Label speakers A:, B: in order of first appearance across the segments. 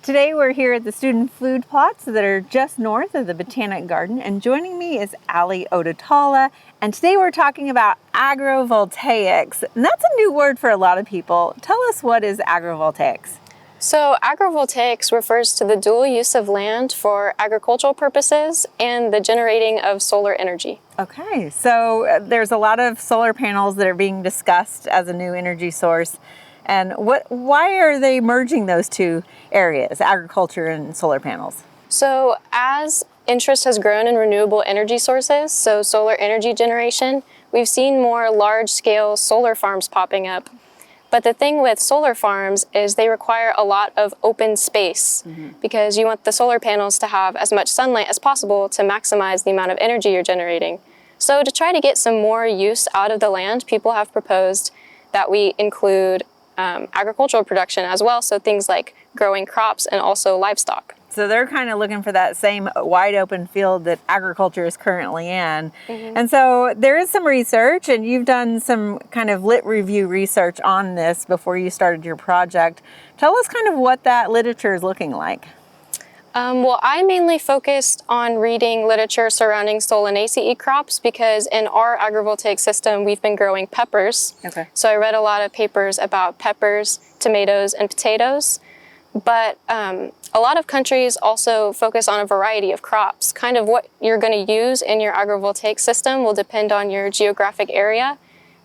A: Today we're here at the student food plots that are just north of the Botanic Garden, and joining me is Ally Owdetallah, and today we're talking about agrivoltaics, and that's a new word for a lot of people. Tell us, what is agrivoltaics?
B: So agrivoltaics refers to the dual use of land for agricultural purposes and the generating of solar energy.
A: Okay, so there's a lot of solar panels that are being discussed as a new energy source. And why are they merging those two areas, agriculture and solar panels?
B: So as interest has grown in renewable energy sources, so solar energy generation, we've seen more large-scale solar farms popping up. But the thing with solar farms is they require a lot of open space because you want the solar panels to have as much sunlight as possible to maximize the amount of energy you're generating. So to try to get some more use out of the land, people have proposed that we include agricultural production as well, so things like growing crops and also livestock.
A: So they're kind of looking for that same wide open field that agriculture is currently in. And so there is some research, and you've done some kind of lit review research on this before you started your project. Tell us kind of what that literature is looking like.
B: Well, I mainly focused on reading literature surrounding Solanaceae crops because in our agrivoltaic system, we've been growing peppers.
A: Okay.
B: So I read a lot of papers about peppers, tomatoes, and potatoes. But a lot of countries also focus on a variety of crops. Kind of what you're going to use in your agrivoltaic system will depend on your geographic area.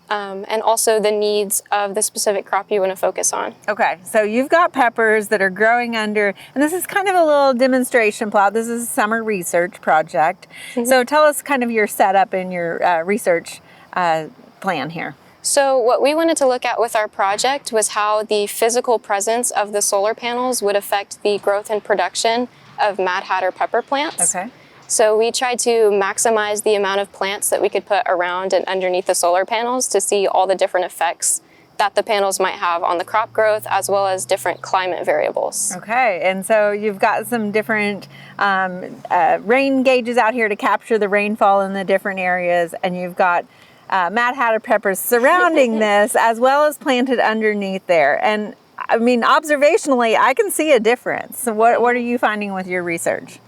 B: And also the needs of the specific crop you want to focus on. Okay,
A: so you've got peppers that are growing under, and this is kind of a little demonstration plot. This is a summer research project. So tell us kind of your setup and your research plan here.
B: So what we wanted to look at with our project was how the physical presence of the solar panels would affect the growth and production of Mad Hatter pepper plants.
A: Okay.
B: So we tried to maximize the amount of plants that we could put around and underneath the solar panels to see all the different effects that the panels might have on the crop growth as well as different climate variables.
A: Okay, and so you've got some different rain gauges out here to capture the rainfall in the different areas, and you've got Mad Hatter peppers surrounding this as well as planted underneath there. And I mean, observationally, I can see a difference. So what are you finding with your research?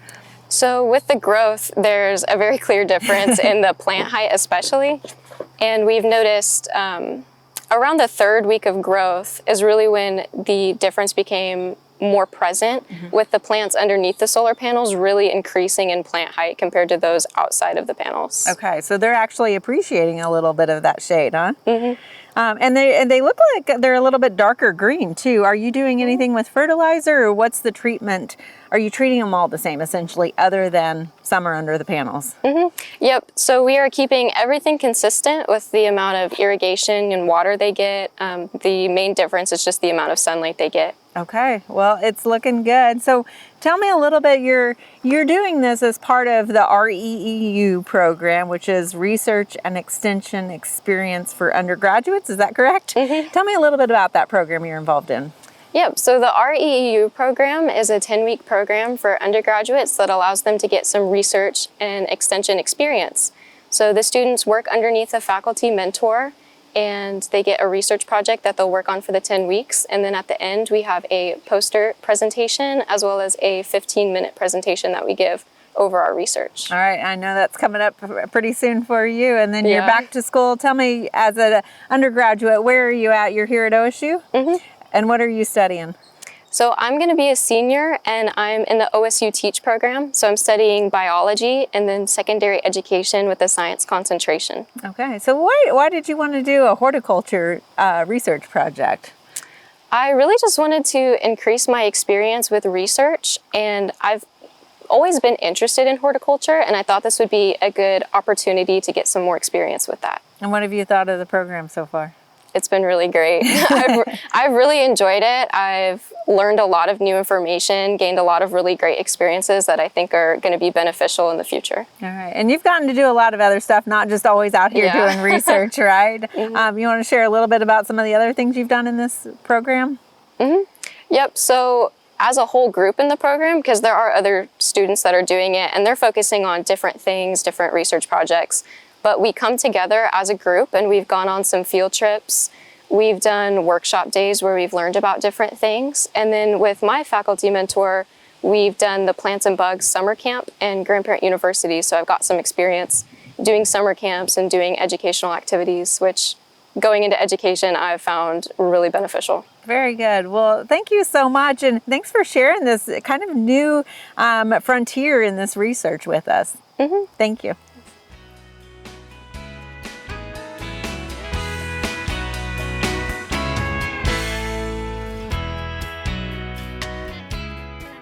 B: So with the growth, there's a very clear difference in the plant height especially. And we've noticed around the third week of growth is really when the difference became more present with the plants underneath the solar panels really increasing in plant height compared to those outside of the panels.
A: Okay, so they're actually appreciating a little bit of that shade, huh? And they look like they're a little bit darker green too. Are you doing anything with fertilizer, or what's the treatment? Are you treating them all the same essentially, other than some are under the panels?
B: Yep, so we are keeping everything consistent with the amount of irrigation and water they get. The main difference is just the amount of sunlight they get.
A: Okay, well, it's looking good. So tell me a little bit, you're doing this as part of the REEU program, which is Research and Extension Experience for Undergraduates, is that correct? Tell me a little bit about that program you're involved in.
B: Yep, so the REEU program is a 10-week program for undergraduates that allows them to get some research and extension experience. So the students work underneath a faculty mentor, and they get a research project that they'll work on for the 10 weeks. And then at the end, we have a poster presentation as well as a 15-minute presentation that we give over our research.
A: All right, I know that's coming up pretty soon for you. And then you're back to school. Tell me, as an undergraduate, where are you at? You're here at OSU? And what are you studying?
B: So I'm going to be a senior, and I'm in the OSU Teach program. So I'm studying biology and then secondary education with a science concentration. Okay,
A: so why did you want to do a horticulture research project?
B: I really just wanted to increase my experience with research, and I've always been interested in horticulture, and I thought this would be a good opportunity to get some more experience with that.
A: And what have you thought of the program so far?
B: It's been really great. I've really enjoyed it. I've learned a lot of new information, gained a lot of really great experiences that I think are going to be beneficial in the future.
A: All right. And you've gotten to do a lot of other stuff, not just always out here doing research, right? You want to share a little bit about some of the other things you've done in this program?
B: Yep. So as a whole group in the program, because there are other students that are doing it, and they're focusing on different things, different research projects. But we come together as a group, and we've gone on some field trips. We've done workshop days where we've learned about different things. And then with my faculty mentor, we've done the Plants and Bugs summer camp and Grandparent University. So I've got some experience doing summer camps and doing educational activities, which going into education I've found really beneficial.
A: Very good. Well, thank you so much. And thanks for sharing this kind of new frontier in this research with us.
B: Mm-hmm.
A: Thank you.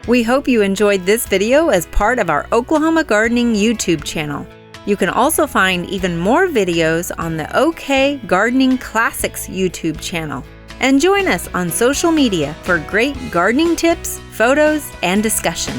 A: We hope you enjoyed this video as part of our Oklahoma Gardening YouTube channel. You can also find even more videos on the OK Gardening Classics YouTube channel. And join us on social media for great gardening tips, photos, and discussion.